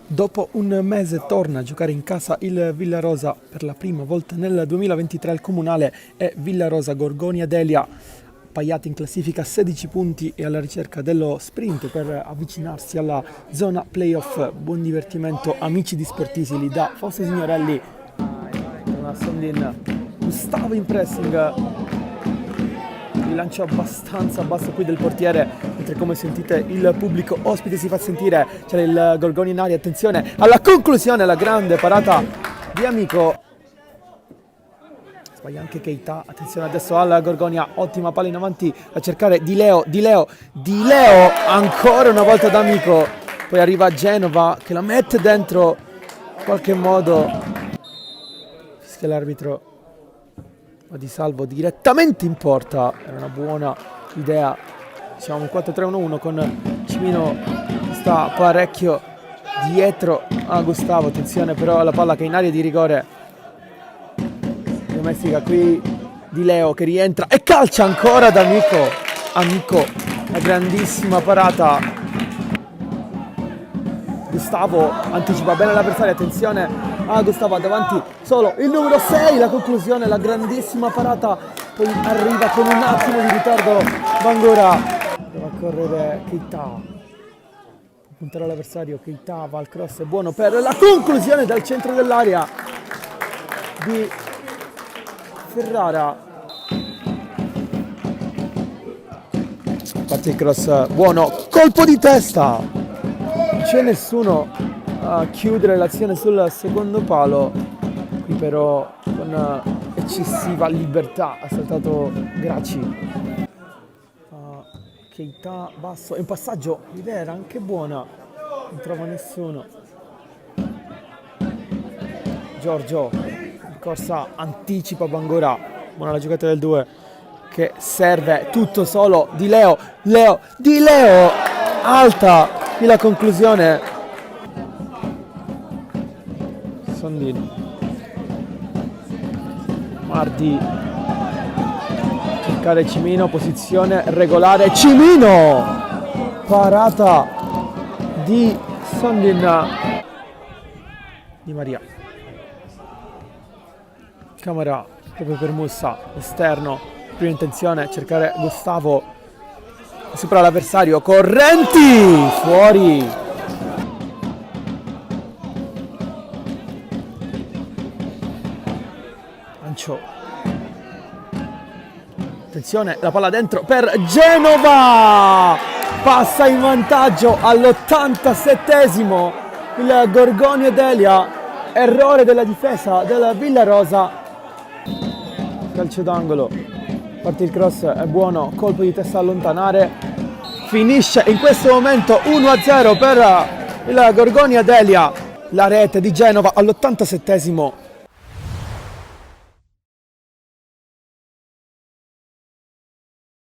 Dopo un mese torna a giocare in casa il Villarosa per la prima volta nel 2023 al Comunale e Villarosa Gorgonia Delia, appaiati in classifica 16 punti e alla ricerca dello sprint per avvicinarsi alla zona playoff. Buon divertimento amici di Sportisili da Fausto Signorelli. Una Sondin, Gustavo in pressing, il lancio abbastanza basso qui del portiere, mentre come sentite il pubblico ospite si fa sentire. C'era il Gorgonia in aria, attenzione alla conclusione, la grande parata di Amico. Sbaglia anche Keita, attenzione adesso alla Gorgonia, ottima palla in avanti a cercare Di Leo, ancora una volta da Amico, poi arriva Genova che la mette dentro in qualche modo, fischia l'arbitro. Ma Di Salvo direttamente in porta, era una buona idea. Siamo un 4-3-1-1 con Cimino che sta parecchio dietro a Gustavo, attenzione però alla palla che è in area di rigore. Domestica qui Di Leo che rientra e calcia ancora da Amico, una grandissima parata. Gustavo anticipa bene l'avversario, attenzione a Gustavo davanti solo il numero 6, la conclusione, la grandissima parata, poi arriva con un attimo di ritardo Bangura, deve correre Keita, può puntare all'avversario, Keita va al cross, è buono per la conclusione dal centro dell'area di Ferrara. Parte il cross, buono, colpo di testa. Non c'è nessuno a chiudere l'azione sul secondo palo, qui però con eccessiva libertà ha saltato Gracci. Keita basso, è un passaggio, l'idea era anche buona, non trova nessuno. Giorgio, in corsa anticipa Bangura, buona la giocata del 2 che serve tutto solo Di Leo, alta qui la conclusione. Sondin, Mardi, cercare Cimino, posizione regolare, Cimino, parata di Sondin. Di Maria, Camera proprio per Mussa, esterno, prima intenzione cercare Gustavo, supera l'avversario, Correnti, fuori. Ancio, attenzione, la palla dentro per Genova, passa in vantaggio all'87esimo il Gorgonia Delia, errore della difesa del Villarosa, calcio d'angolo, parte il cross, è buono, colpo di testa a allontanare, finisce in questo momento 1-0 per il Gorgonia Delia, la rete di Genova all'87esimo.